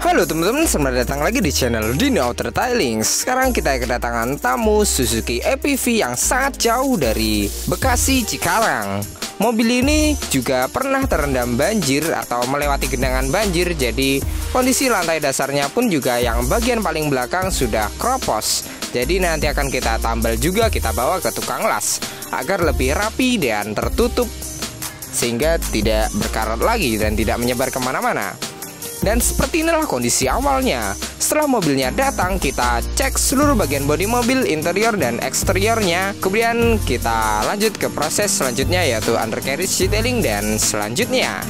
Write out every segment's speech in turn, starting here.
Halo teman-teman, selamat datang lagi di channel Dino Auto Detailing. Sekarang kita kedatangan tamu Suzuki APV yang sangat jauh dari Bekasi Cikarang. Mobil ini juga pernah terendam banjir atau melewati genangan banjir. Jadi kondisi lantai dasarnya pun juga yang bagian paling belakang sudah kropos. Jadi nanti akan kita tambal juga, kita bawa ke tukang las agar lebih rapi dan tertutup, sehingga tidak berkarat lagi dan tidak menyebar kemana-mana. Dan seperti inilah kondisi awalnya. Setelah mobilnya datang, kita cek seluruh bagian bodi mobil, interior dan eksteriornya. Kemudian kita lanjut ke proses selanjutnya, yaitu undercarriage detailing dan selanjutnya.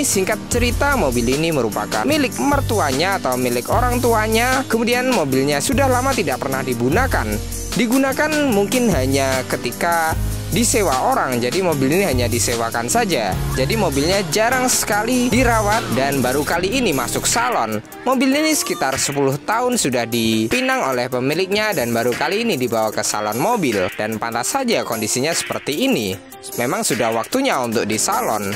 Singkat cerita, mobil ini merupakan milik mertuanya atau milik orang tuanya. Kemudian mobilnya sudah lama tidak pernah digunakan. Digunakan mungkin hanya ketika disewa orang, jadi mobil ini hanya disewakan saja. Jadi mobilnya jarang sekali dirawat dan baru kali ini masuk salon. Mobil ini sekitar 10 tahun sudah dipinang oleh pemiliknya dan baru kali ini dibawa ke salon mobil. Dan pantas saja kondisinya seperti ini. Memang sudah waktunya untuk di salon.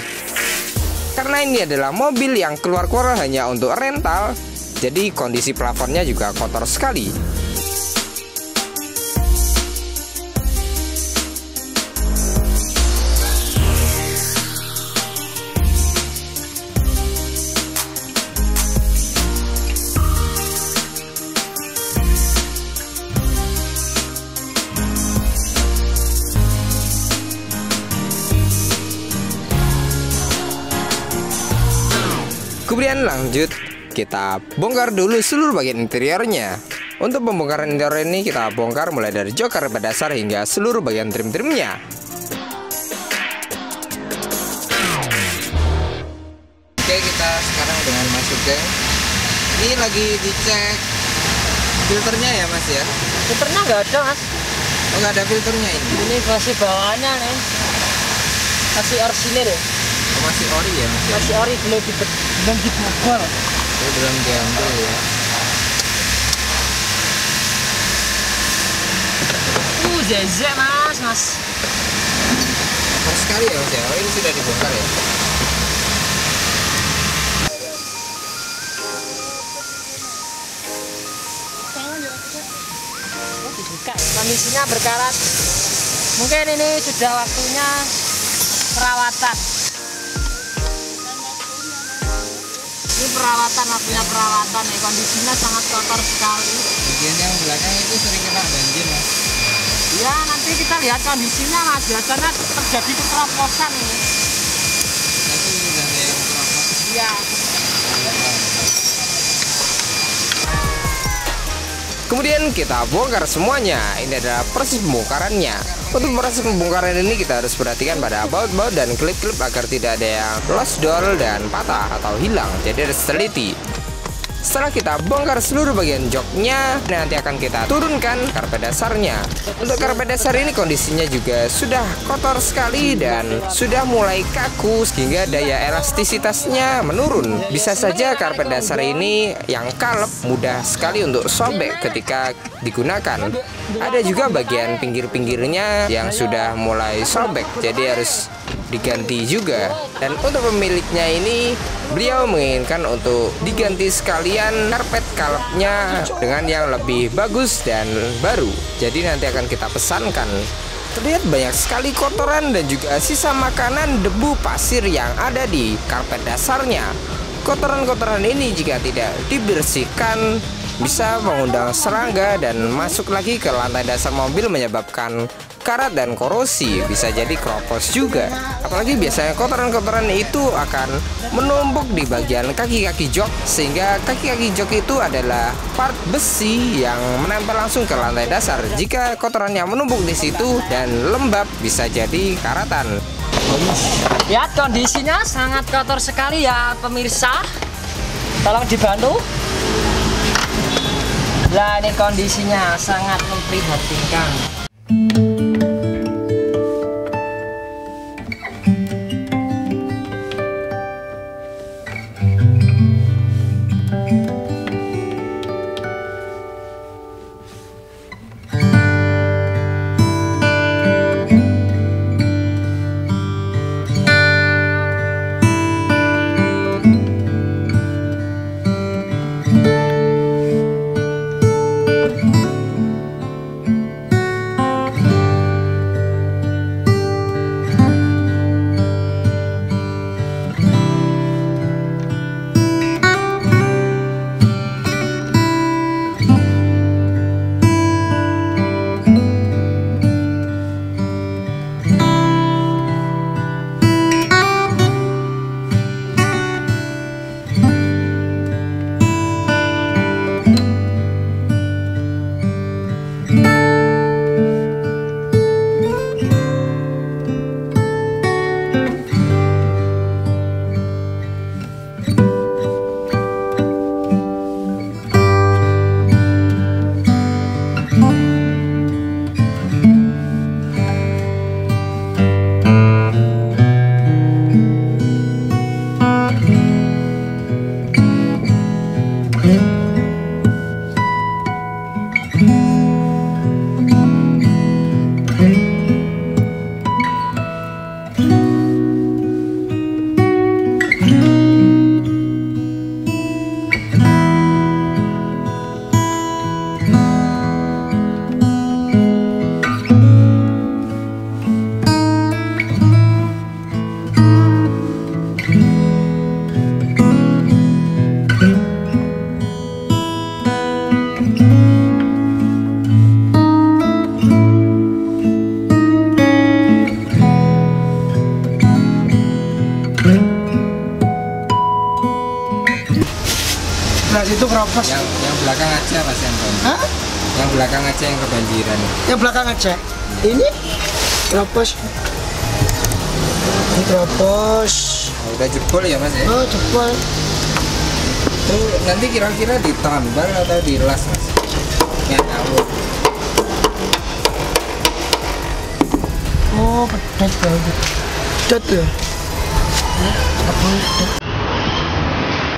Karena ini adalah mobil yang keluar-keluar hanya untuk rental, jadi kondisi plafonnya juga kotor sekali. Kemudian lanjut kita bongkar dulu seluruh bagian interiornya. Untuk pembongkaran interior ini kita bongkar mulai dari jok karpet dasar hingga seluruh bagian trim-trimnya. Oke, kita sekarang dengan masuk geng. Ini lagi dicek filternya ya mas ya? Filternya nggak ada mas. Oh, nggak ada filternya ini? Ini masih bawaannya nih, masih orisinil. Oh, masih ori ya mas ya? Masih ori, belum dibobol. Oh, belum diambil ya? Zezek mas. Pas sekali ya mas ya? Oh, ini sudah dibongkar ya? Kondisinya berkarat. Mungkin ini sudah waktunya perawatan. Ini perawatan, waktunya perawatan ya. Kondisinya sangat kotor sekali. Bagian yang belakang itu sering kena banjir mas? Ya, nanti kita lihat kondisinya mas. Biasanya terjadi keteroposan ini. Nanti sudah ada yang keropos? Iya. Kemudian kita bongkar semuanya. Ini adalah proses pembongkarannya. Untuk proses pembongkaran ini kita harus perhatikan pada baut-baut dan klip-klip agar tidak ada yang lost doll dan patah atau hilang. Jadi harus teliti. Setelah kita bongkar seluruh bagian joknya, nanti akan kita turunkan karpet dasarnya. Untuk karpet dasar ini kondisinya juga sudah kotor sekali dan sudah mulai kaku sehingga daya elastisitasnya menurun. Bisa saja karpet dasar ini yang kalep mudah sekali untuk sobek ketika digunakan. Ada juga bagian pinggir-pinggirnya yang sudah mulai sobek, jadi harus diganti juga. Dan untuk pemiliknya ini, beliau menginginkan untuk diganti sekalian karpet kalepnya dengan yang lebih bagus dan baru. Jadi nanti akan kita pesankan. Terlihat banyak sekali kotoran dan juga sisa makanan, debu, pasir yang ada di karpet dasarnya. Kotoran-kotoran ini jika tidak dibersihkan bisa mengundang serangga dan masuk lagi ke lantai dasar mobil, menyebabkan karat dan korosi, bisa jadi kropos juga. Apalagi biasanya kotoran-kotoran itu akan menumpuk di bagian kaki-kaki jok, sehingga kaki-kaki jok itu adalah part besi yang menempel langsung ke lantai dasar. Jika kotorannya menumpuk di situ dan lembab, bisa jadi karatan. Lihat kondisinya sangat kotor sekali ya pemirsa. Tolong dibantu. Nah, ini kondisinya sangat memprihatinkan. sebelah situ keropos. Yang belakang aja Mas yang banjir. Hah? Yang belakang aja yang kebanjiran. Yang belakang aja. Ini keropos. Ini keropos. Oh, udah jebol ya Mas ya? Oh, jebol. Itu nanti kira-kira ditambal atau dilas Mas? Ya tahu. Oh, pedet banget. Pedet ya.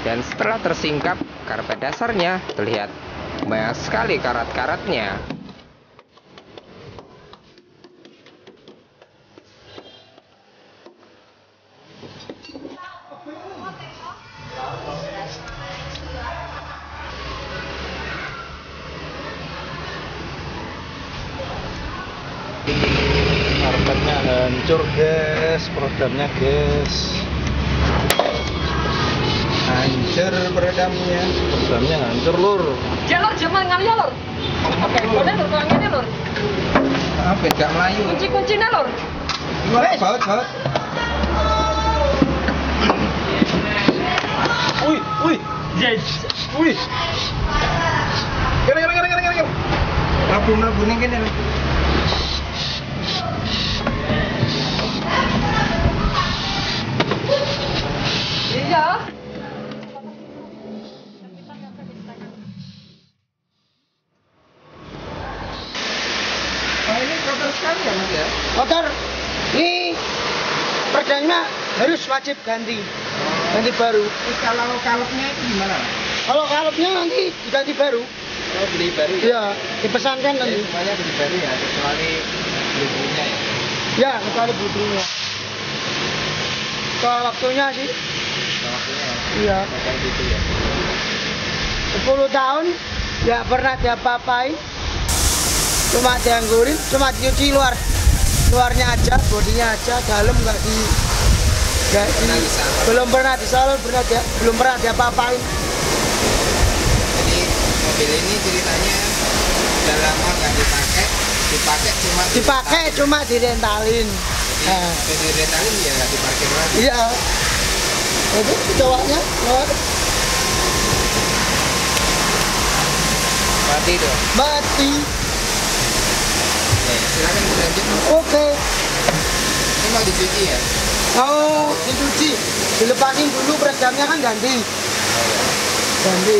Dan setelah tersingkap karpet dasarnya, terlihat banyak sekali karat-karatnya. Karpetnya hancur guys, peredamnya guys. Hancur peredamnya. Peredamnya hancur lur. Jalur jaman kali ya lur. Oke, boleh lur kalau ini lur. Apa gak melayu? Kunci-kuncinya lur. Gimana baut? Wih, wih, Yes. wih. Kira. Rabu nih kan ya. Iya. Oh ini kotor sekali ya Mas ya? Kotor. Ini perdanya harus wajib ganti. Ganti baru. Terus kalau kalopnya itu gimana? Kalau kalupnya nanti diganti baru. Oh beli baru ya? Iya, dipesankan Ya, nanti. semuanya beli baru ya, kecuali blunya ya. Ya, kecuali butuhnya. Kalau waktunya sih, Kalau waktunya ya. iya. Kayak gitu ya. 10 tahun ya pernah diapa-apain. Cuma dianggurin, cuma dicuci luarnya aja, bodinya aja, dalam nggak di belum pernah disalur, belum pernah diapa-apain. Jadi mobil ini ceritanya udah lama nggak dipakai Cuma direntalin. Nah, Jadi direntalin ya nggak diparkir lagi. iya. Itu cowoknya, Mati itu. mati. Silakan dilanjut. Oke. Ini mau dicuci ya? Mau dicuci, dilepasin dulu peredamnya kan ganti. Ganti.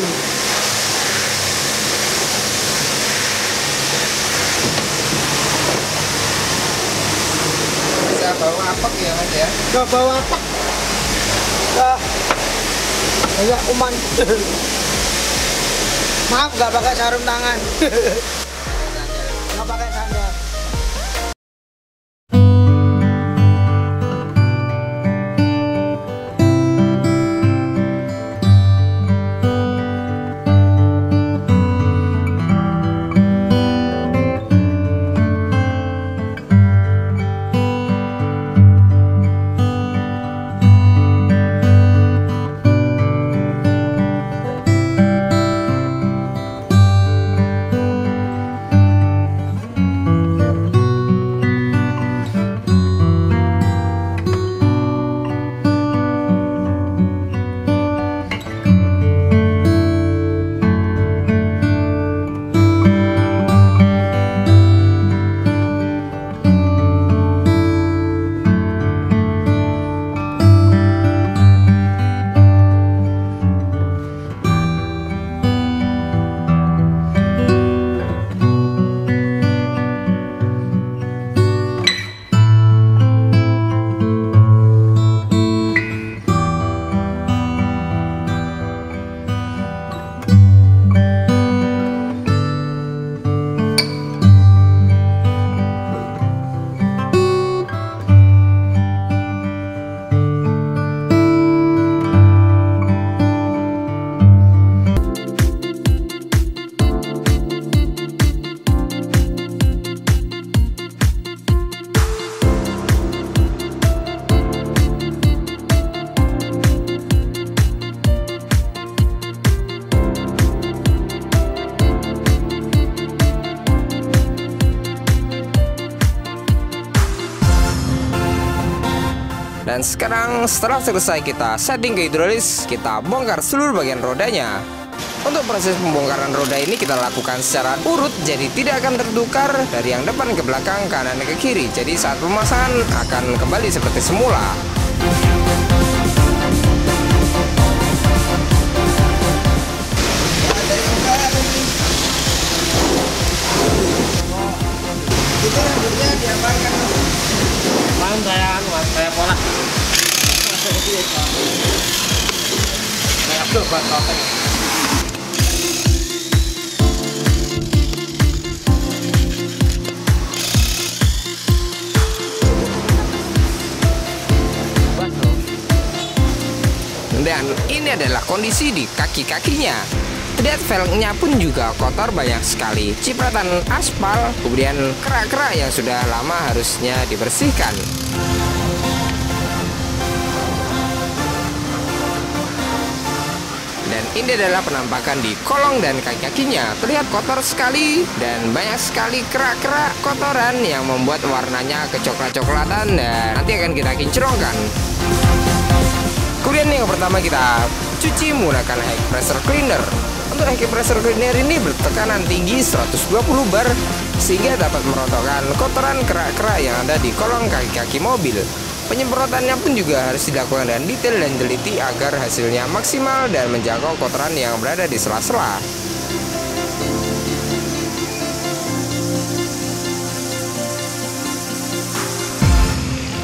Bisa bawa apek ya Mas ya? Ke bawah apa? Nah, kayak kuman. Maaf nggak pakai sarung tangan. Nggak pakai sandal. Dan sekarang setelah selesai kita setting ke hidrolis, kita bongkar seluruh bagian rodanya. Untuk proses pembongkaran roda ini kita lakukan secara urut, jadi tidak akan tertukar dari yang depan ke belakang, kanan ke kiri. Jadi saat pemasangan akan kembali seperti semula. Itu rambutnya diapakan? Main saya pola. Kayak tuh buat topeng. Dan ini adalah kondisi di kaki-kakinya. Lihat velgnya pun juga kotor banyak sekali. Cipratan aspal, kemudian kerak-kerak yang sudah lama harusnya dibersihkan. Dan ini adalah penampakan di kolong dan kaki-kakinya. Terlihat kotor sekali dan banyak sekali kerak-kerak kotoran yang membuat warnanya kecoklat-coklatan dan nanti akan kita kinclongkan. Kemudian yang pertama kita cuci menggunakan high pressure cleaner. Untuk high pressure cleaner ini bertekanan tinggi 120 bar sehingga dapat merontokkan kotoran kerak-kerak yang ada di kolong kaki-kaki mobil. Penyemprotannya pun juga harus dilakukan dengan detail dan teliti agar hasilnya maksimal dan menjangkau kotoran yang berada di sela-sela.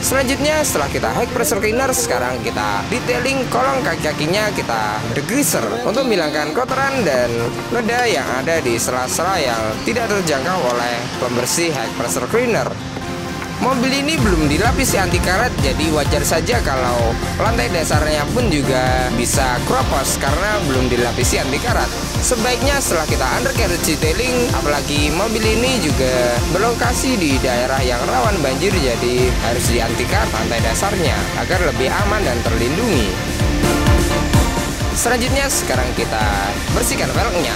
Selanjutnya setelah kita high pressure cleaner, sekarang kita detailing kolong kaki-kakinya, kita degreaser untuk menghilangkan kotoran dan noda yang ada di sela-sela yang tidak terjangkau oleh pembersih high pressure cleaner. Mobil ini belum dilapisi anti karat, jadi wajar saja kalau lantai dasarnya pun juga bisa kropos karena belum dilapisi anti karat. Sebaiknya setelah kita undercarriage detailing, apalagi mobil ini juga berlokasi di daerah yang rawan banjir, jadi harus di anti karat lantai dasarnya agar lebih aman dan terlindungi. Selanjutnya sekarang kita bersihkan velgnya.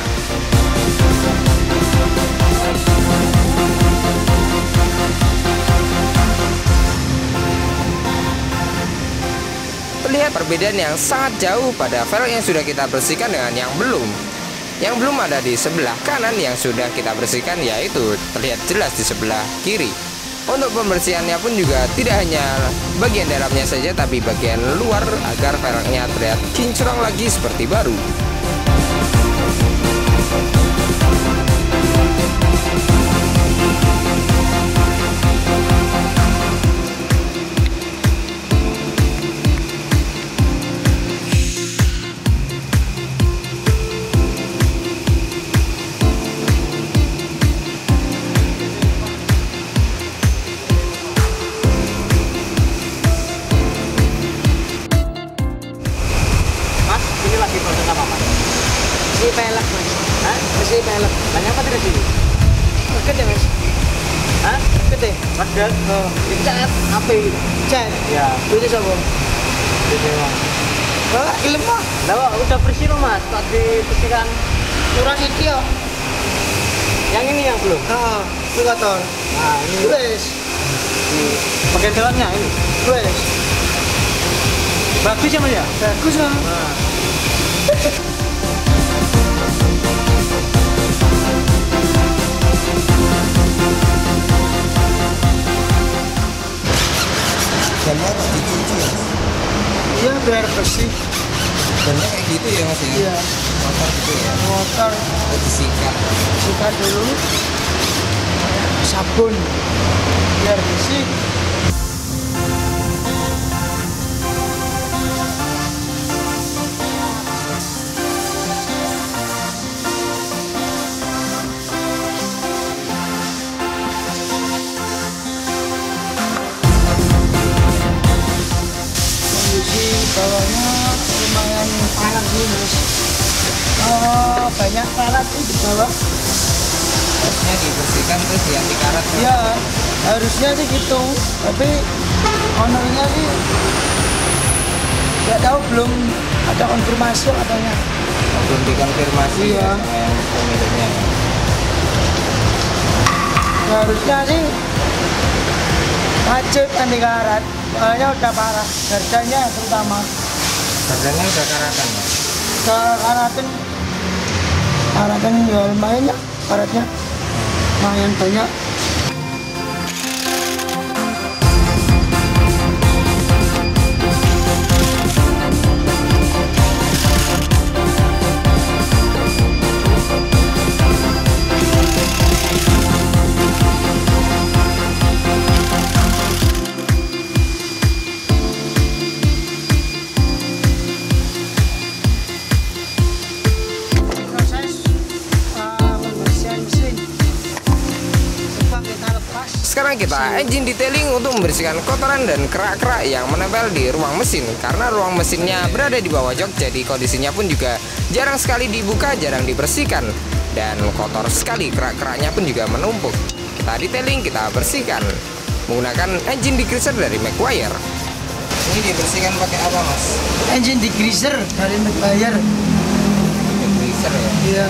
Terlihat perbedaan yang sangat jauh pada velg yang sudah kita bersihkan dengan yang belum. Yang belum ada di sebelah kanan, yang sudah kita bersihkan yaitu terlihat jelas di sebelah kiri. Untuk pembersihannya pun juga tidak hanya bagian dalamnya saja, tapi bagian luar agar velgnya terlihat kinclong lagi seperti baru. Bersih pelek mas. Hah? Bersih pelek. Banyak apa di sini? Deket ya mas? Hah? Deket ya? Padat. Oh. Dicat api. Cat. Ya. Itu siapa? Ini mas. Oh, ilmu mah. Lah udah bersih loh mas. Tak dibersihkan. Kurang iki ya. Yang ini yang belum. Heeh. Itu kotor. Nah ini. Wes. Bagian dalamnya ini. Wes. Bagus ya mas ya. Bagus kan? Nah. Jamnya harus dicuci ya? Iya biar bersih. Jamnya kayak gitu ya mas ya? Iya. Kotor gitu ya? Kotor. Harus disikat. Sikat dulu. Sabun. Biar bersih. Bawahnya lumayan panas sih mas. Oh, banyak karat tuh di bawah. Harusnya dibersihkan terus dianti karat. Ya harusnya sih gitu, tapi ownernya sih nggak tahu, belum ada konfirmasi katanya. Belum dikonfirmasi Iya. ya sama yang pemiliknya. Harusnya sih wajib anti karat, soalnya udah parah, harganya terutama Harganya udah karatan mas. udah karatin Karatan ya lumayan ya, karatnya lumayan banyak. Sekarang kita engine detailing untuk membersihkan kotoran dan kerak-kerak yang menempel di ruang mesin. Karena ruang mesinnya berada di bawah jok, jadi kondisinya pun juga jarang sekali dibuka, jarang dibersihkan. Dan kotor sekali, kerak-keraknya pun juga menumpuk. Kita detailing, kita bersihkan menggunakan engine degreaser dari Maguire. Ini dibersihkan pakai apa, Mas? Engine degreaser dari Maguire. Degreaser ya? Iya.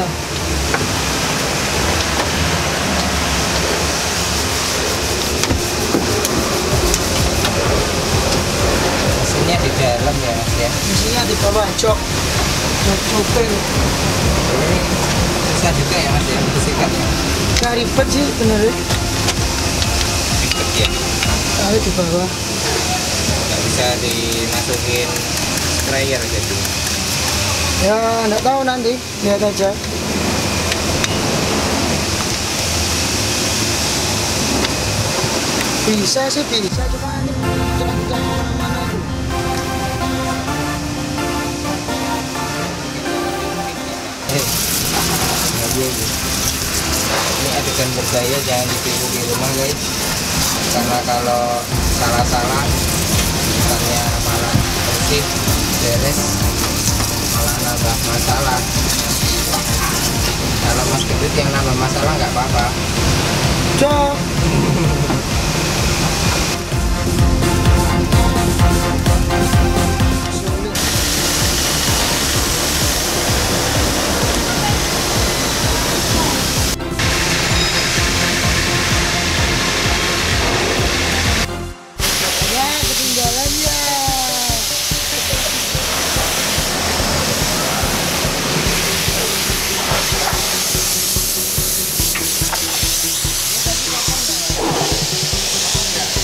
Mesinnya di dalam ya, Mas ya? Mesinnya di bawah jok. Jok cuping. Ini susah juga ya, Mas ya, membersihkan ya? Gak ribet sih bener. Ribet ya? Ayo di bawah. Nggak bisa dimasukin sprayer jadi. Ya nggak tahu nanti, lihat aja. Bisa sih bisa, cuma ini jangan kemana-mana itu. Ini adegan berbahaya, jangan ditiru di rumah guys, karena kalau salah-salah bukannya malah bersih beres, malah nambah masalah. Kalau Mas Gendut yang nambah masalah nggak apa-apa. Cok. Ya, ketinggalan ya.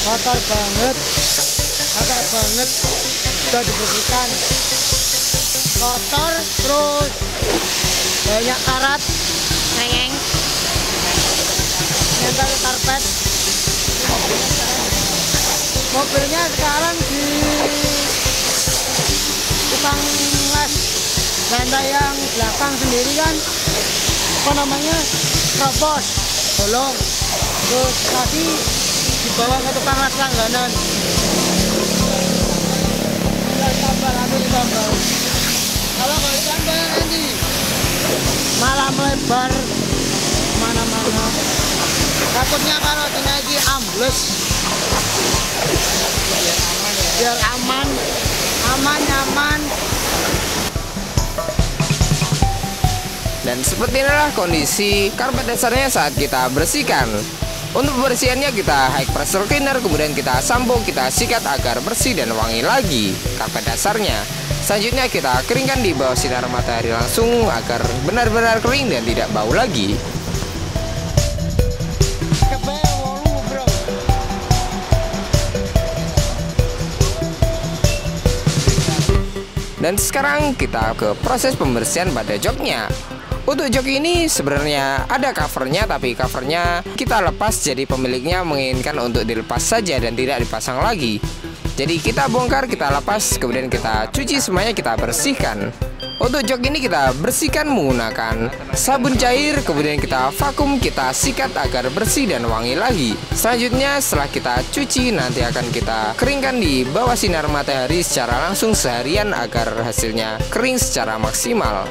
Kotor banget, udah dibersihkan. Kotor terus banyak karat, nengeng, nempel ke karpet. Mobilnya sekarang di tukang les lantai yang belakang sendiri kan, apa namanya, terobos, bolong. Terus tadi dibawa ke tukang las langganan. Tambah atau ditambah. Kalau nggak ditambah nanti malah melebar mana-mana. Takutnya kalau dinaiki ambles. Biar aman, nyaman. Dan seperti inilah kondisi karpet dasarnya saat kita bersihkan. Untuk pembersihannya kita high pressure cleaner, kemudian kita sampo, kita sikat agar bersih dan wangi lagi karpet dasarnya. Selanjutnya kita keringkan di bawah sinar matahari langsung agar benar-benar kering dan tidak bau lagi. Dan sekarang kita ke proses pembersihan pada joknya. Untuk jok ini sebenarnya ada covernya, tapi covernya kita lepas, jadi pemiliknya menginginkan untuk dilepas saja dan tidak dipasang lagi. Jadi kita bongkar, kita lepas, kemudian kita cuci semuanya, kita bersihkan. Untuk jok ini kita bersihkan menggunakan sabun cair, kemudian kita vakum, kita sikat agar bersih dan wangi lagi. Selanjutnya setelah kita cuci, nanti akan kita keringkan di bawah sinar matahari secara langsung seharian agar hasilnya kering secara maksimal.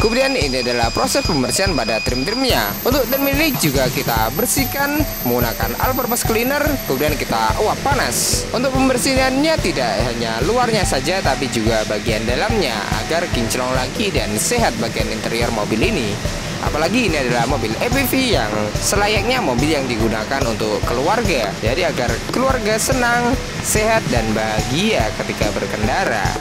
Kemudian ini adalah proses pembersihan pada trim-trimnya. Untuk trim ini juga kita bersihkan menggunakan all-purpose cleaner, kemudian kita uap panas. Untuk pembersihannya tidak hanya luarnya saja tapi juga bagian dalamnya agar kinclong lagi dan sehat bagian interior mobil ini. Apalagi ini adalah mobil EPV yang selayaknya mobil yang digunakan untuk keluarga. Jadi agar keluarga senang, sehat, dan bahagia ketika berkendara.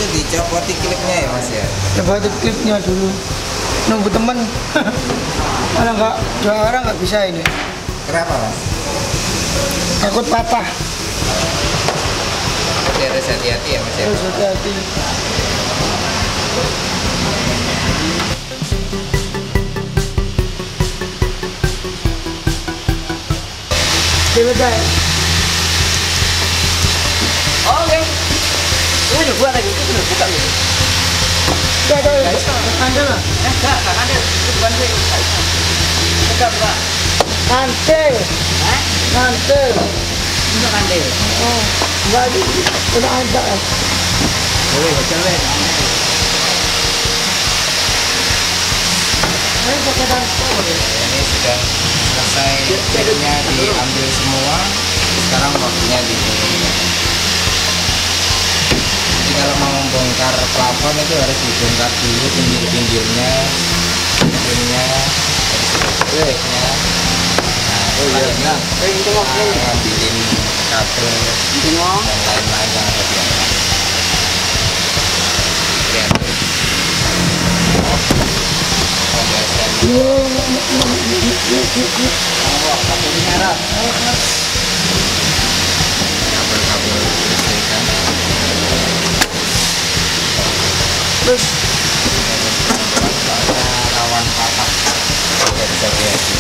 Dicopoti klipnya ya Mas ya? Copoti klipnya dulu, nunggu temen. Kalau nggak 2 orang nggak bisa ini. Kenapa Mas? Takut patah. Jadi harus hati-hati ya Mas ya? Harus hati-hati. Selesai. Oke. Ini udah buat lagi, itu udah buka gitu. Anda lah. Enggak ada. Itu bukan gue. Buka. Nanti. Hah? Nanti. Buka kandil. Oh, nggak ada. Udah ada. Cewek. Ini pakai dansa. Ini sudah selesai klipnya diambil semua. Sekarang waktunya dikirim. Jadi kalau mau membongkar plafon itu harus dibongkar dulu pinggir-pinggirnya, trimnya, klipnya. Nah, ngambilin kabel dan lain-lain yang ada di atas. Kreatif. Kabel-kabel listrikan. Terus Rawan patah. Harus hati-hati.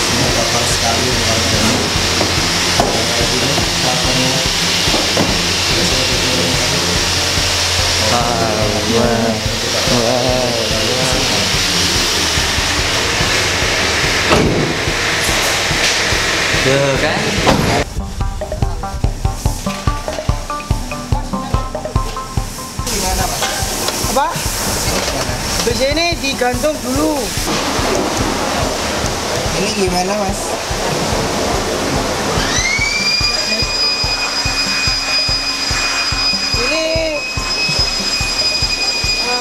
Ini kotor sekali kalau ini. Kayak gini, plafonnya. Tuh kan? apa? Di sini digantung dulu. Ini gimana Mas? Ini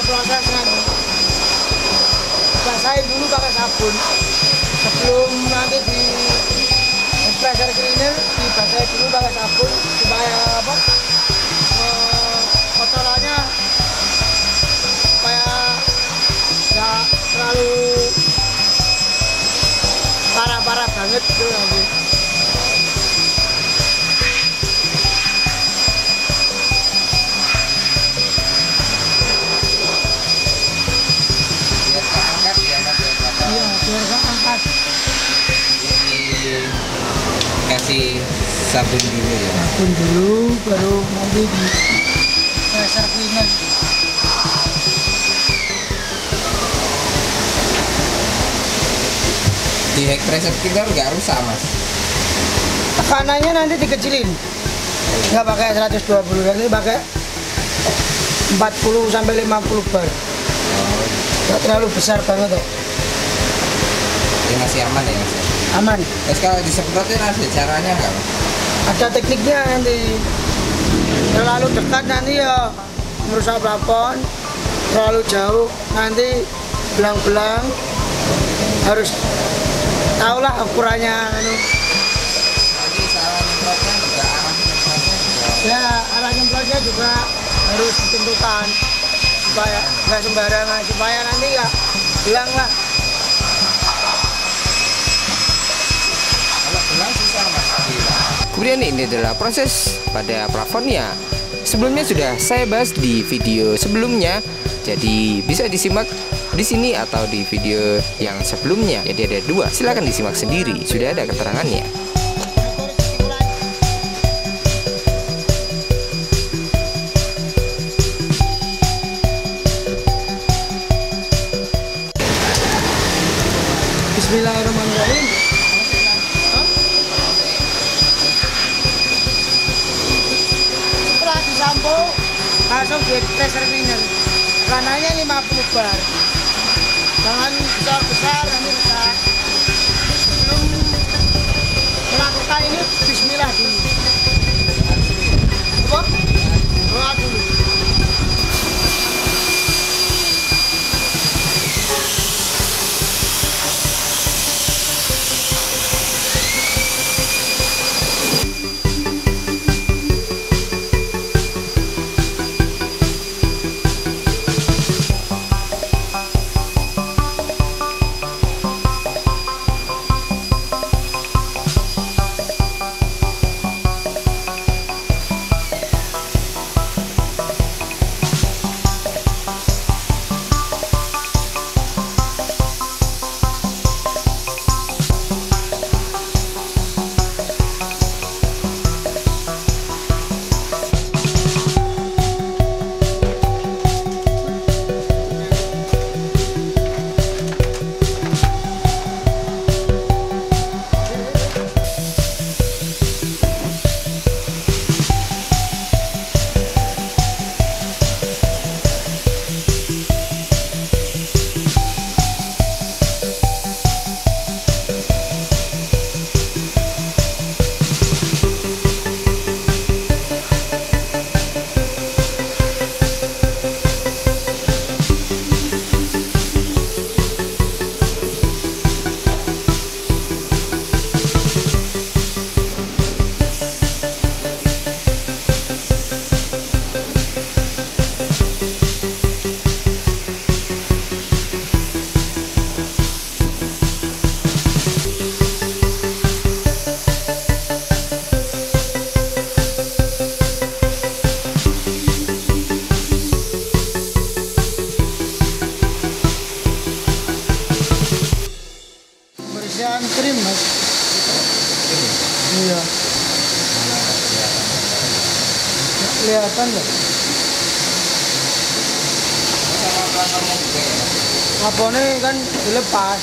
prosesnya basahin dulu pakai sabun sebelum nanti di pressure cleaner, dibasahin dulu pakai sabun supaya apa? Kotorannya supaya nggak terlalu parah-parah banget gitu nanti. Biar keangkat ya Mas ya. Iya, biar gak angkat. Jadi kasih sabun dulu ya. Sabun dulu, baru nanti di pressure cleaner. Di hack pressure cleaner nggak rusak Mas. Tekanannya nanti dikecilin. Nggak pakai 120, nanti pakai 40 sampai 50 bar. Nggak terlalu besar banget kok. Ini masih aman ya Mas. Aman. Terus kalau disemprotin ada caranya nggak Mas? Ada tekniknya nanti. Terlalu dekat nanti ya merusak plafon. Terlalu jauh nanti belang-belang. Harus tahulah ukurannya. Nanti salah nyemprotnya juga arah nyemprotnya juga. Ya arah nyemprotnya juga harus ditentukan supaya nggak sembarangan, supaya nanti nggak hilang lah. Kalau belang susah Mas hilang. Kemudian ini adalah proses pada plafonnya. Sebelumnya sudah saya bahas di video sebelumnya, jadi bisa disimak di sini atau di video yang sebelumnya. Jadi ada dua, silahkan disimak sendiri, sudah ada keterangannya. Bismillahirrahmanirrahim. Setelah disampo langsung di pressure cleaner. Rananya 50 bar. Jangan besar-besar nanti rusak. Sebelum melakukan ini bismillah dulu. Apa? Doa dulu. Pembersihan krim mas. Iya. Kelihatan nggak? Plafonnya kan dilepas.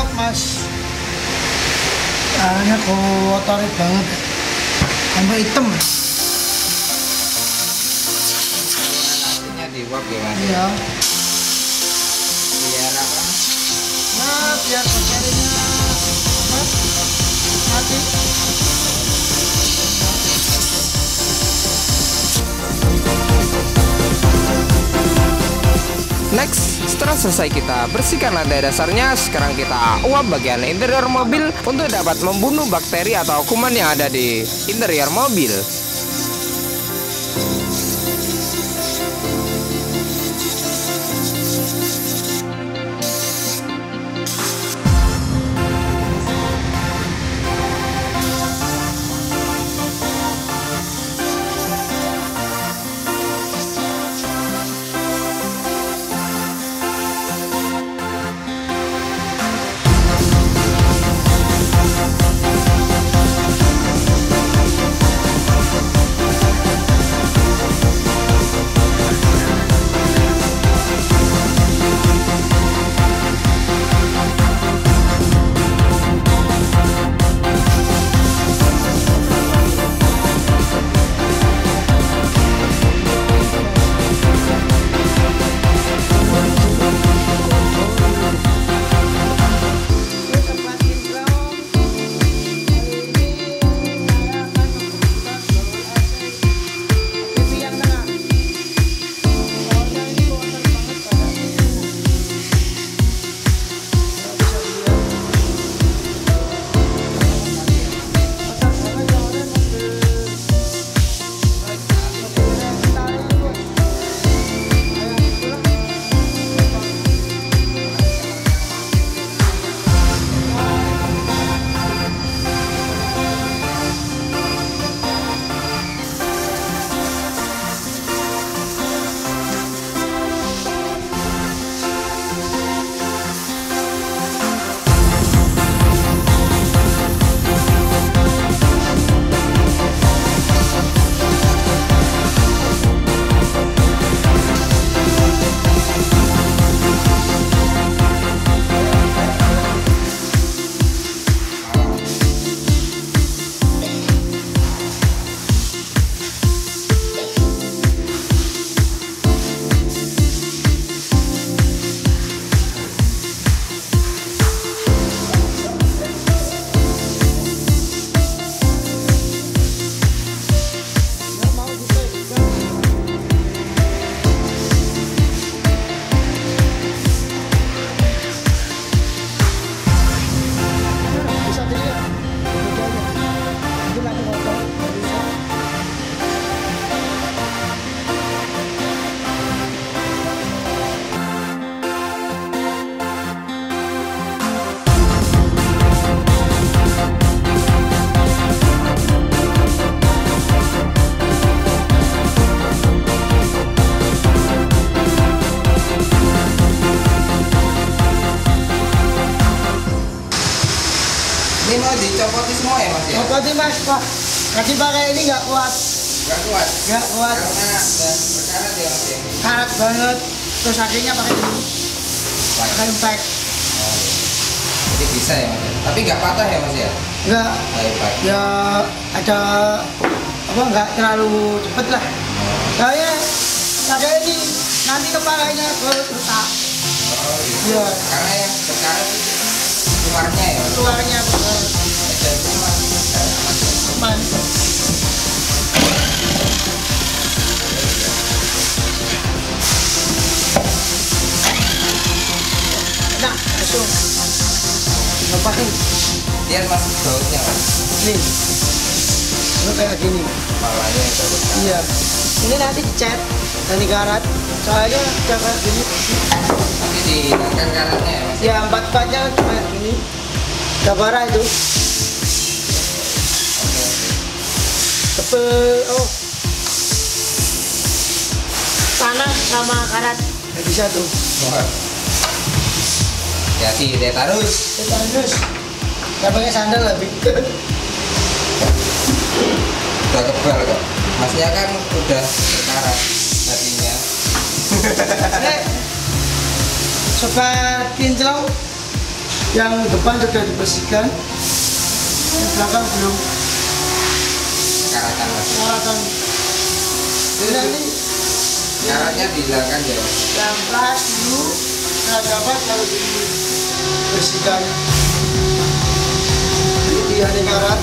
diuap mas. Caranya kotor banget, sampai hitam. Nasinya diuap ya mas? Iya. Biar apa? Nah, biar bakterinya mati. Next, setelah selesai kita bersihkan lantai dasarnya, sekarang kita uap bagian interior mobil untuk dapat membunuh bakteri atau kuman yang ada di interior mobil. Ini mau dicopoti semua ya mas ya? Copoti mas, Pak. Kasih pakai ini nggak kuat. Nggak kuat? Nggak kuat. Karena berkarat ya mas ya? Karat banget. Terus akhirnya pakai ini. Pakai impact. Oh, jadi bisa ya mas ya? Tapi nggak patah ya mas ya? Nggak. Nggak impact. Ya ada apa nggak terlalu cepet lah. Saya pakai ini nanti kepalanya retak. Oh gitu. Iya. Karena yang berkarat itu luarnya ya? Keluarnya benar. Jalurnya masih Aman. Nah, langsung. Ngapain? lihat mas bautnya mas. Nih. Ini kayak gini. Kepalanya yang baut. Iya. Ini nanti dicat dan dikarat. Soalnya udah kayak gini. Nanti dihilangkan karatnya ya mas? Ya empat-empatnya kayak gini. Udah parah itu. Tebel. Oh. Tanah sama karat. Nggak bisa tuh. Wah. Jadi terus. Kita terus. Nggak pakai sandal lebih. Udah kebal kok. Masnya kan udah berkarat tadinya. Sobat kinclong, Yang depan sudah dibersihkan, yang belakang belum. Karatan mas. Karatan. Ini Karatnya dihilangkan ya mas. yang keras dulu, nah dapat kalau dibersihkan. Dia ini karat.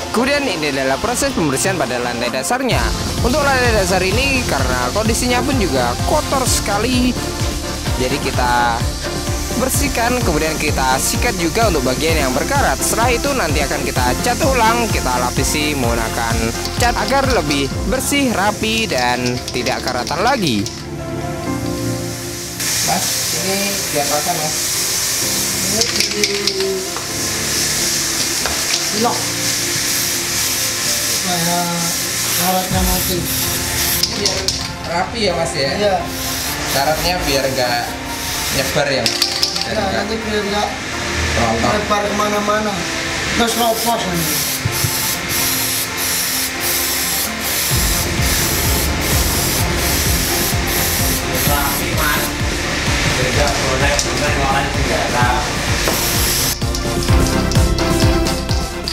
Kemudian ini adalah proses pembersihan pada lantai dasarnya. Untuk lantai dasar ini karena kondisinya pun juga kotor sekali, jadi kita bersihkan, kemudian kita sikat juga untuk bagian yang berkarat. Setelah itu nanti akan kita cat ulang, kita lapisi menggunakan cat agar lebih bersih, rapi, dan tidak karatan lagi. Mas, ini diapakan mas? Ini dilok supaya karatnya mati. Biar rapi ya mas ya? Iya. Syaratnya biar nggak nyebar ya? Dan Ya, nggak nanti biar nggak rontok. lebar kemana-mana. Terus lopos nanti. Rapi mas. Beda bonek orang juga tahu.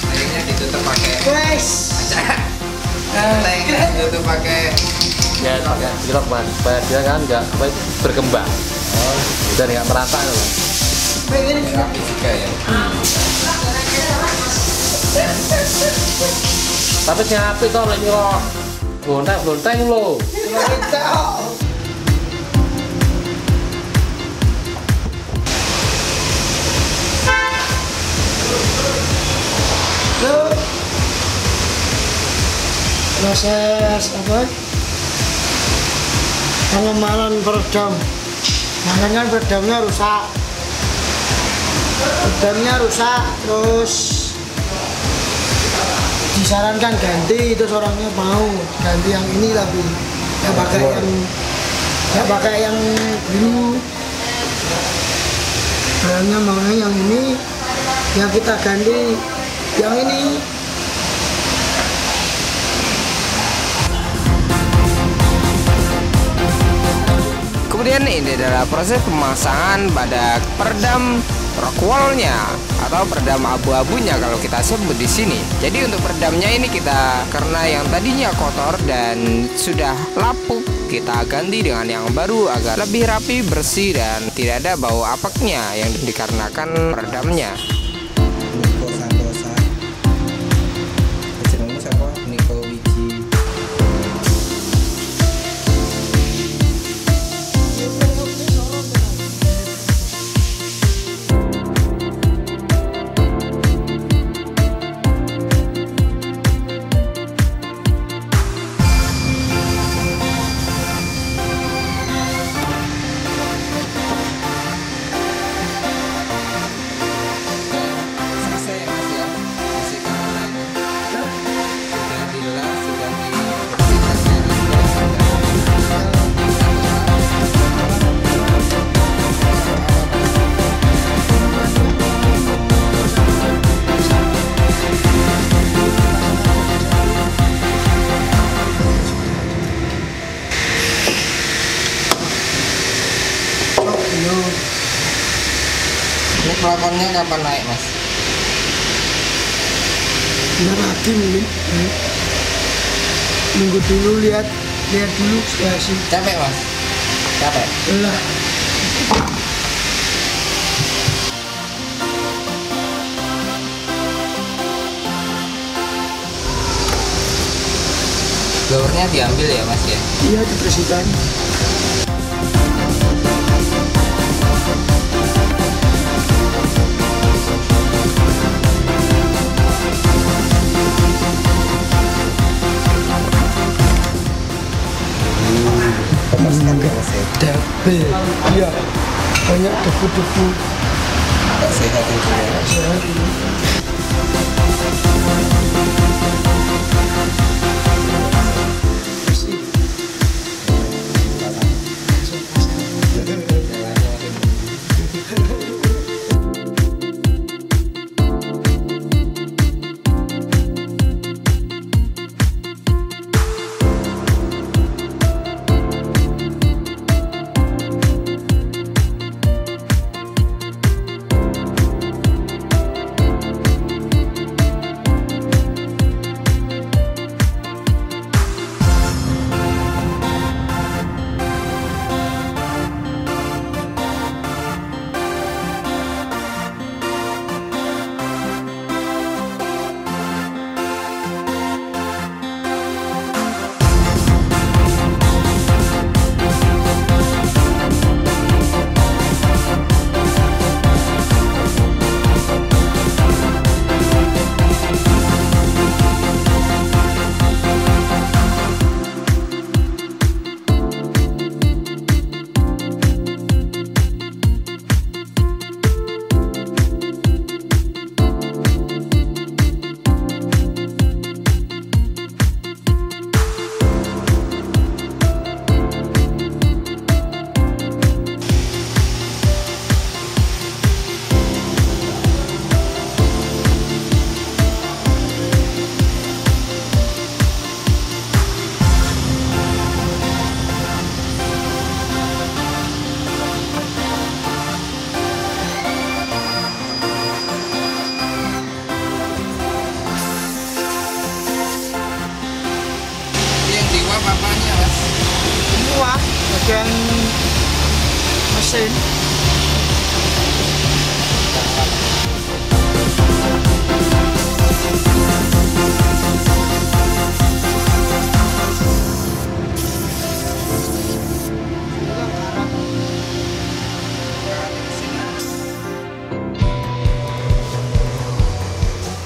Akhirnya ditutup pakai Wes. Akhirnya ditutup pakai Ya, jerok mas, supaya dia kan nggak berkembang. Dan nggak merata loh. Pengen rapi juga ya. Tapi nyapi toh lagi kok. Bonteng lo. kita. Proses apa? Pengemalan peredam. Nah, kan peredamnya rusak. Peredamnya rusak, terus disarankan ganti, terus orangnya mau ganti yang ini tapi nggak pakai yang biru. Orangnya maunya yang ini, yang kita ganti yang ini. Kemudian ini adalah proses pemasangan pada peredam rock wall-nya atau peredam abu-abunya kalau kita sebut di sini. Jadi untuk peredamnya ini kita karena yang tadinya kotor dan sudah lapuk, kita ganti dengan yang baru agar lebih rapi, bersih, dan tidak ada bau apeknya yang dikarenakan peredamnya. Niko Santosa, jenengmu siapa? Niko Wiji. Ini plafonnya kapan naik mas? Bentar lagi mungkin. Nunggu dulu, lihat dulu sih. Capek mas? Capek? Lah. Blowernya diambil ya Mas ya? Iya, dibersihkan. Double, iya, banyak debu-debu. Sehat itu ya. Sehat ini. Apanya Mas? Semua bagian mesin.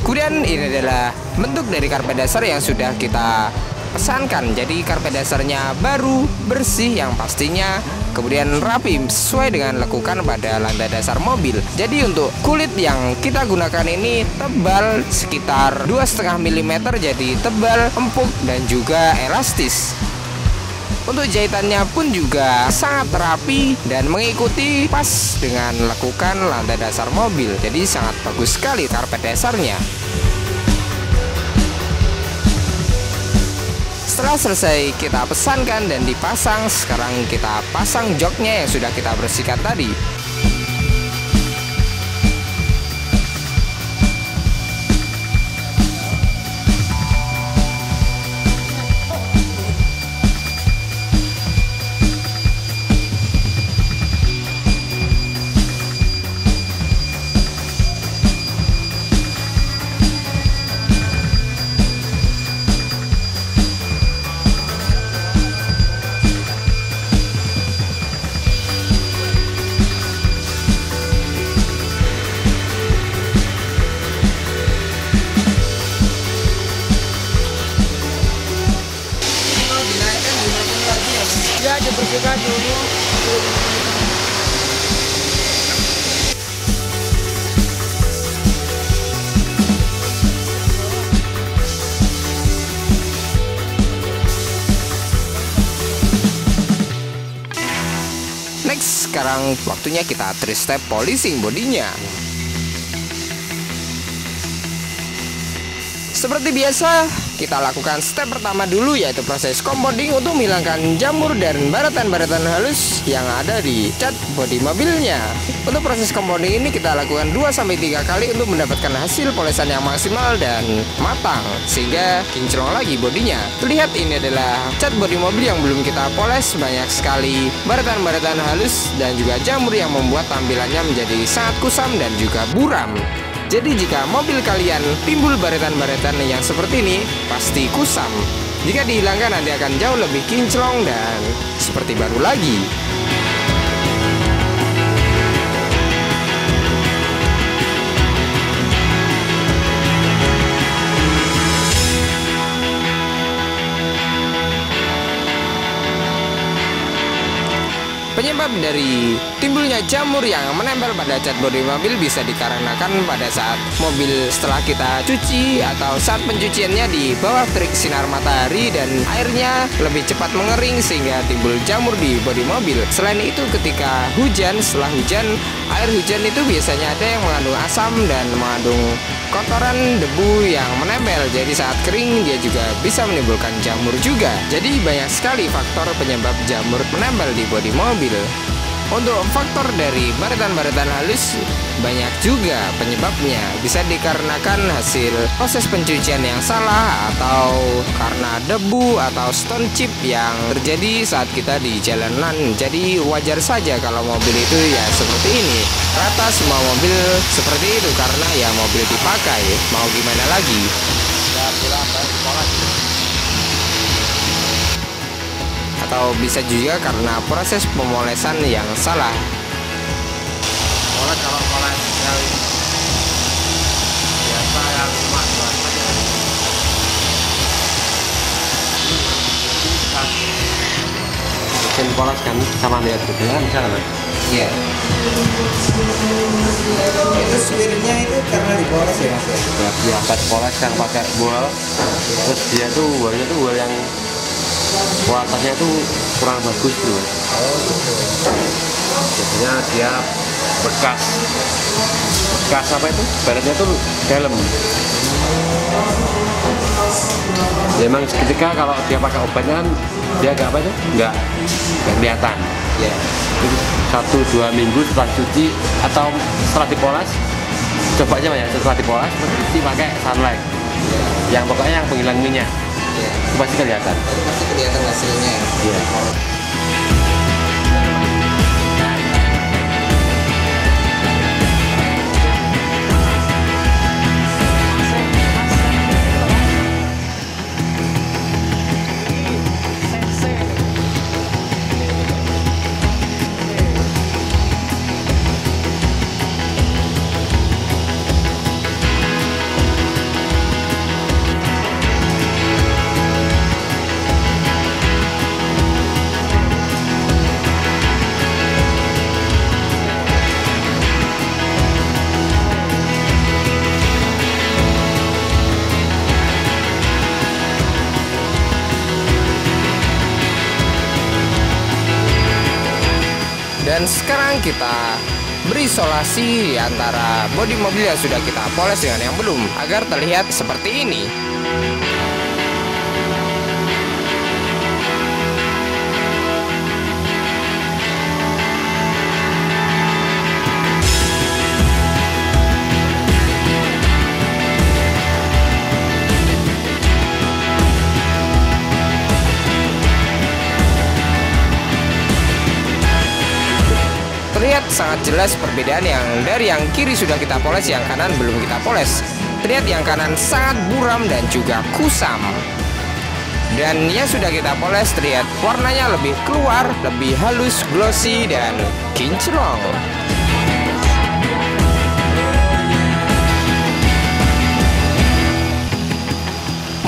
Kemudian ini adalah bentuk dari karpet dasar yang sudah kita pesankan. Jadi karpet dasarnya baru, bersih yang pastinya, kemudian rapi sesuai dengan lekukan pada lantai dasar mobil. Jadi untuk kulit yang kita gunakan ini tebal sekitar 2,5 mm, jadi tebal, empuk dan juga elastis. Untuk jahitannya pun juga sangat rapi dan mengikuti pas dengan lekukan lantai dasar mobil. Jadi sangat bagus sekali karpet dasarnya. Setelah selesai kita pesankan dan dipasang, sekarang kita pasang joknya yang sudah kita bersihkan tadi. Ya, dibersihkan dulu. Next, sekarang waktunya kita 3-step polishing bodinya. Seperti biasa, kita lakukan step pertama dulu, yaitu proses compounding untuk menghilangkan jamur dan baratan-baratan halus yang ada di cat bodi mobilnya. Untuk proses compounding ini kita lakukan 2-3 kali untuk mendapatkan hasil polesan yang maksimal dan matang, sehingga kinclong lagi bodinya. Terlihat ini adalah cat bodi mobil yang belum kita poles, banyak sekali baratan-baratan halus dan juga jamur yang membuat tampilannya menjadi sangat kusam dan juga buram. Jadi jika mobil kalian timbul baratan-baratan yang seperti ini, pasti kusam. Jika dihilangkan nanti akan jauh lebih kinclong dan seperti baru lagi. Penyebab dari timbulnya jamur yang menempel pada cat bodi mobil bisa dikarenakan pada saat mobil setelah kita cuci atau saat pencuciannya di bawah terik sinar matahari dan airnya lebih cepat mengering sehingga timbul jamur di bodi mobil. Selain itu ketika hujan, setelah hujan, air hujan itu biasanya ada yang mengandung asam dan mengandung kotoran debu yang menempel. Jadi saat kering dia juga bisa menimbulkan jamur juga. Jadi banyak sekali faktor penyebab jamur menempel di bodi mobil. Untuk faktor dari baretan-baretan halus banyak juga penyebabnya. Bisa dikarenakan hasil proses pencucian yang salah atau karena debu atau stone chip yang terjadi saat kita di jalanan. Jadi wajar saja kalau mobil itu ya seperti ini. Rata semua mobil seperti itu karena ya mobil dipakai. Mau gimana lagi? Atau bisa juga karena proses pemolesan yang salah. Kalau poles yang biasa yang cuma buat mesin poles kan sama lihat gitu kan bisa kan? Iya. Itu spirnya itu karena dipoles ya mas ya? Ya buat poles yang pakai bowl, terus dia tuh warnanya tuh war yang kualitasnya tuh kurang bagus tuh. Jadinya dia bekas apa itu? Baratnya tuh dalam. Ya, emang ketika kalau dia pakai obatnya kan dia agak apa itu? Nggak kelihatan. Iya. 1-2 minggu setelah cuci atau setelah dipoles, coba aja ya setelah dipoles cuci pakai sunlight. Yang pokoknya yang penghilang minyak. Iya. Itu pasti kelihatan. Pasti kelihatan hasilnya. Iya. Dan sekarang kita berisolasi antara bodi mobil yang sudah kita poles dengan yang belum agar terlihat seperti ini. Terlihat sangat jelas perbedaan yang dari yang kiri sudah kita poles, yang kanan belum kita poles. Terlihat yang kanan sangat buram dan juga kusam. Dan yang sudah kita poles terlihat warnanya lebih keluar, lebih halus, glossy, dan kinclong.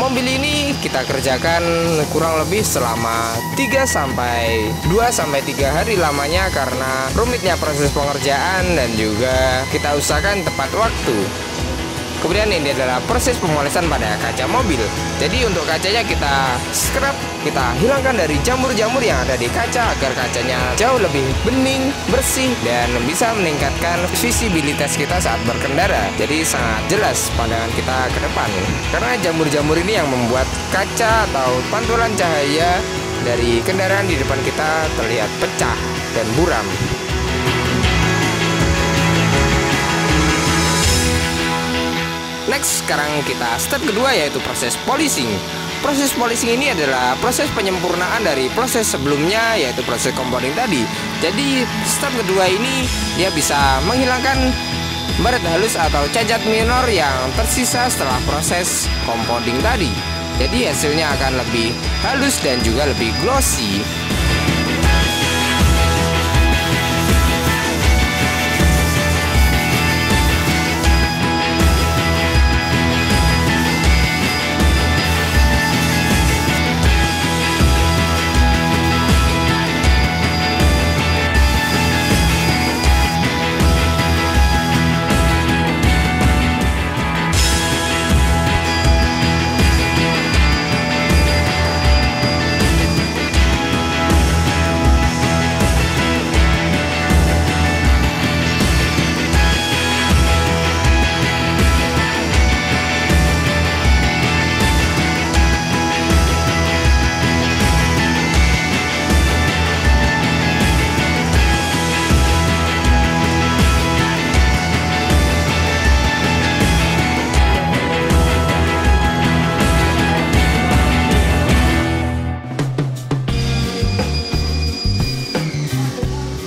Mobil ini kita kerjakan kurang lebih selama 2-3 hari lamanya karena rumitnya proses pengerjaan dan juga kita usahakan tepat waktu. Kemudian ini adalah proses pemolesan pada kaca mobil. Jadi untuk kacanya kita scrub, kita hilangkan dari jamur-jamur yang ada di kaca agar kacanya jauh lebih bening, bersih, dan bisa meningkatkan visibilitas kita saat berkendara. Jadi sangat jelas pandangan kita ke depan. Karena jamur-jamur ini yang membuat kaca atau pantulan cahaya dari kendaraan di depan kita terlihat pecah dan buram. Next, sekarang kita step kedua yaitu proses polishing. Proses polishing ini adalah proses penyempurnaan dari proses sebelumnya yaitu proses compounding tadi. Jadi step kedua ini dia bisa menghilangkan baret halus atau cacat minor yang tersisa setelah proses compounding tadi. Jadi hasilnya akan lebih halus dan juga lebih glossy.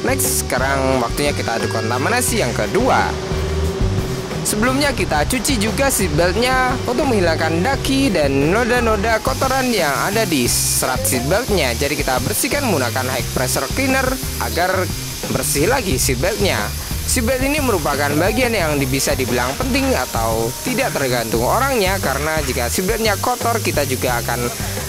Next, sekarang waktunya kita aduk kontaminasi yang kedua. Sebelumnya kita cuci juga seatbeltnya untuk menghilangkan daki dan noda-noda kotoran yang ada di serat seatbeltnya. Jadi kita bersihkan menggunakan high pressure cleaner agar bersih lagi seatbeltnya. Seatbelt ini merupakan bagian yang bisa dibilang penting atau tidak tergantung orangnya, karena jika seatbeltnya kotor kita juga akan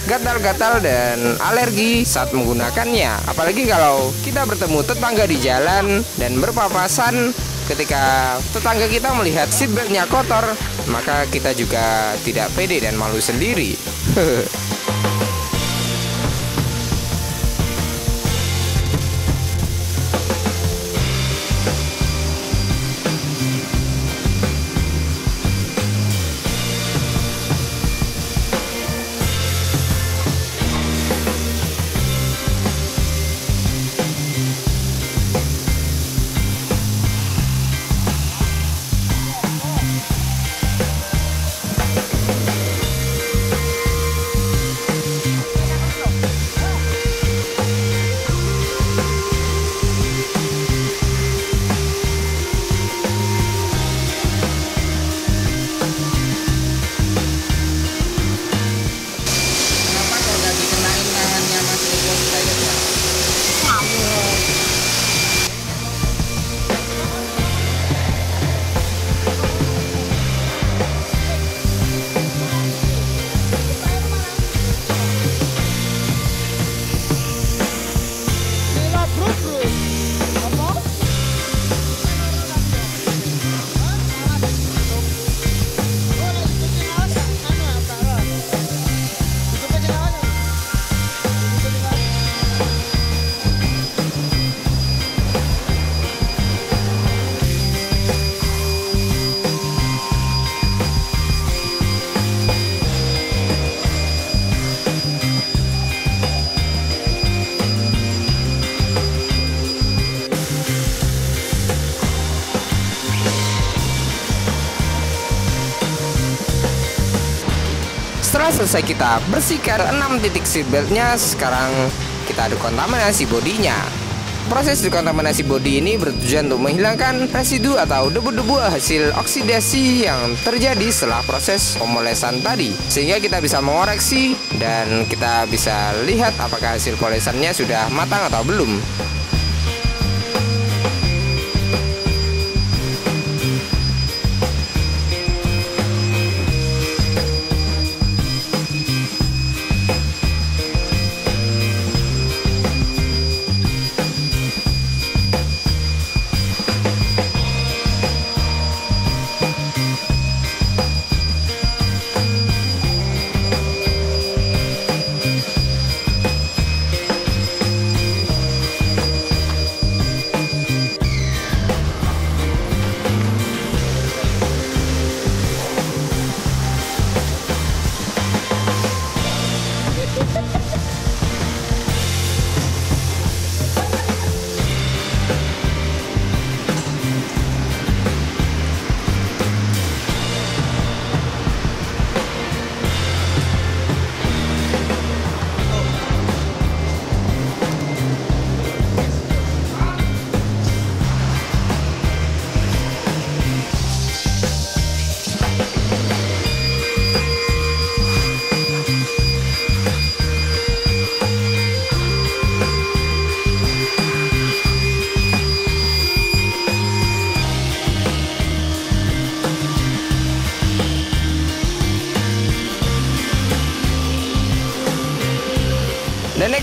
gatal-gatal dan alergi saat menggunakannya. Apalagi kalau kita bertemu tetangga di jalan dan berpapasan, ketika tetangga kita melihat seatbeltnya kotor, maka kita juga tidak pede dan malu sendiri. Setelah selesai kita bersihkan 6 titik seatbeltnya, sekarang kita aduk kontaminasi bodinya. Proses dekontaminasi bodi ini bertujuan untuk menghilangkan residu atau debu-debu hasil oksidasi yang terjadi setelah proses pemolesan tadi, sehingga kita bisa mengoreksi dan kita bisa lihat apakah hasil polesannya sudah matang atau belum.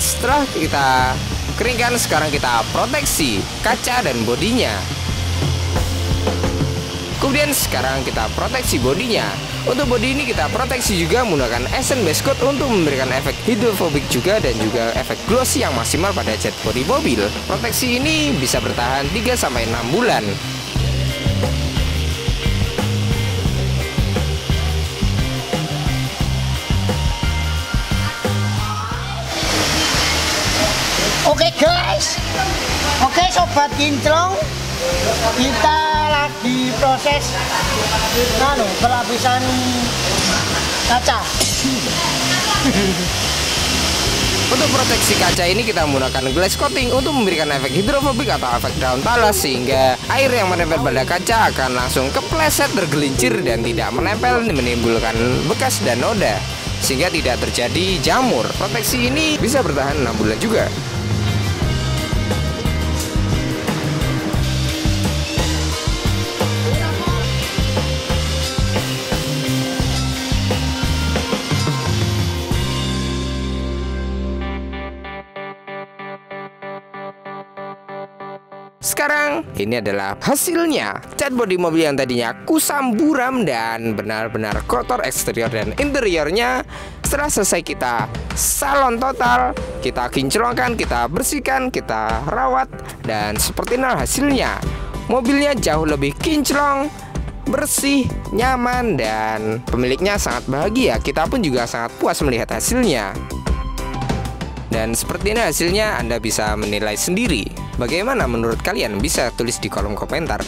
Setelah kita keringkan, sekarang kita proteksi kaca dan bodinya. Kemudian sekarang kita proteksi bodinya. Untuk bodi ini kita proteksi juga menggunakan Essence Base Coat untuk memberikan efek hidrofobik juga dan juga efek glossy yang maksimal pada cat bodi mobil. Proteksi ini bisa bertahan 3-6 bulan. Oke guys, oke sobat kinclong, kita lagi proses pelapisan kaca. Untuk proteksi kaca ini kita menggunakan glass coating untuk memberikan efek hidrofobik atau efek daun talas, sehingga air yang menempel pada kaca akan langsung kepleset, tergelincir dan tidak menempel, menimbulkan bekas dan noda sehingga tidak terjadi jamur. Proteksi ini bisa bertahan 6 bulan juga. Sekarang ini adalah hasilnya. Cat bodi mobil yang tadinya kusam, buram, dan benar-benar kotor eksterior dan interiornya, setelah selesai kita salon total, kita kinclongkan, kita bersihkan, kita rawat, dan seperti ini hasilnya. Mobilnya jauh lebih kinclong, bersih, nyaman, dan pemiliknya sangat bahagia. Kita pun juga sangat puas melihat hasilnya. Dan seperti ini hasilnya, Anda bisa menilai sendiri. Bagaimana menurut kalian? Bisa tulis di kolom komentar.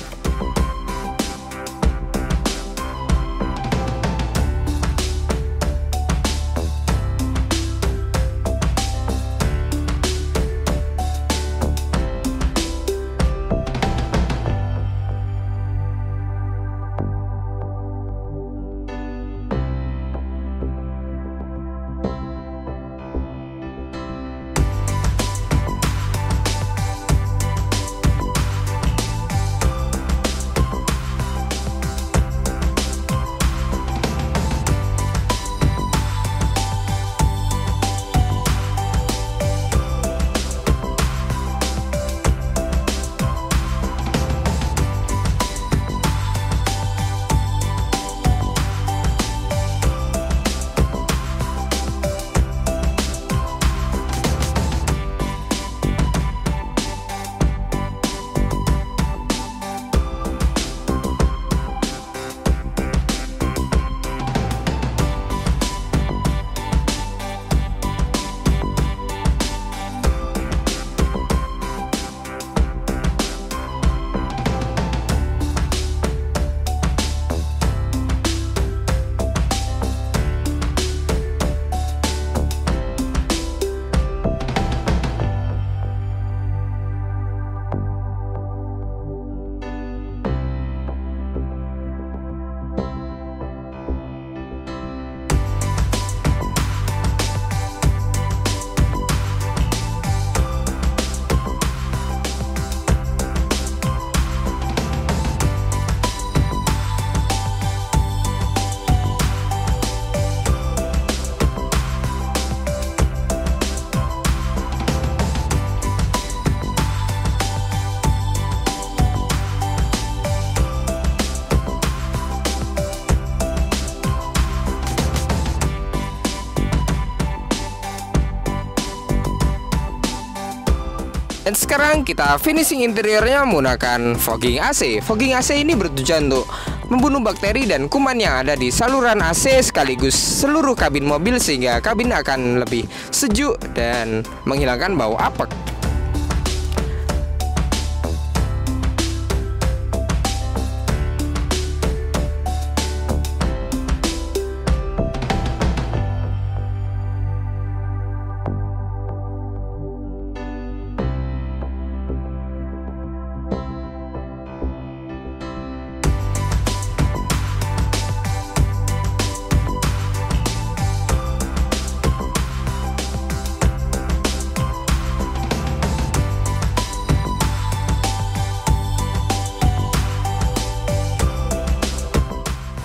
Dan sekarang kita finishing interiornya menggunakan fogging AC. Fogging AC ini bertujuan untuk membunuh bakteri dan kuman yang ada di saluran AC sekaligus seluruh kabin mobil, sehingga kabin akan lebih sejuk dan menghilangkan bau apek.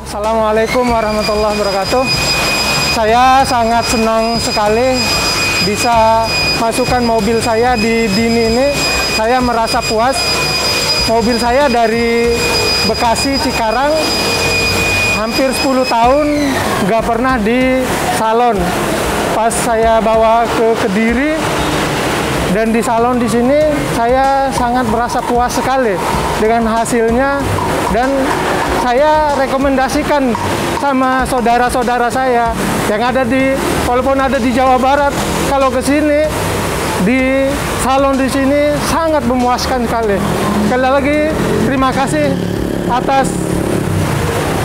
Assalamualaikum warahmatullahi wabarakatuh. Saya sangat senang sekali bisa masukkan mobil saya di Dini ini, saya merasa puas. Mobil saya dari Bekasi Cikarang hampir 10 tahun nggak pernah di salon. Pas saya bawa ke Kediri dan di salon di sini, saya sangat merasa puas sekali dengan hasilnya, dan saya rekomendasikan sama saudara-saudara saya yang ada walaupun ada di Jawa Barat, kalau ke sini di salon di sini sangat memuaskan sekali. Sekali lagi terima kasih atas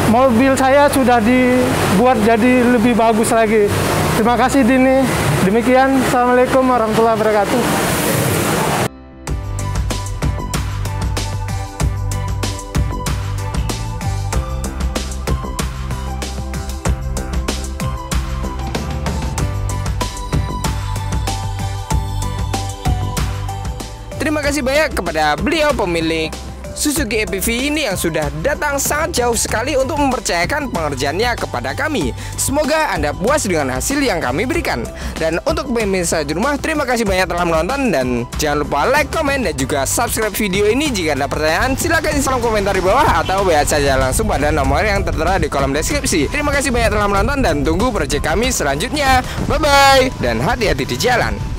mobil saya sudah dibuat jadi lebih bagus lagi. Terima kasih Dini. Demikian, Assalamualaikum warahmatullahi wabarakatuh. Terima kasih banyak kepada beliau pemilik Suzuki EPV ini yang sudah datang sangat jauh sekali untuk mempercayakan pengerjaannya kepada kami. Semoga Anda puas dengan hasil yang kami berikan. Dan untuk pemirsa di rumah, terima kasih banyak telah menonton, dan jangan lupa like, komen, dan juga subscribe video ini. Jika ada pertanyaan, silahkan isi kolom komentar di bawah atau WA saja langsung pada nomor yang tertera di kolom deskripsi. Terima kasih banyak telah menonton dan tunggu proyek kami selanjutnya. Bye bye dan hati-hati di jalan.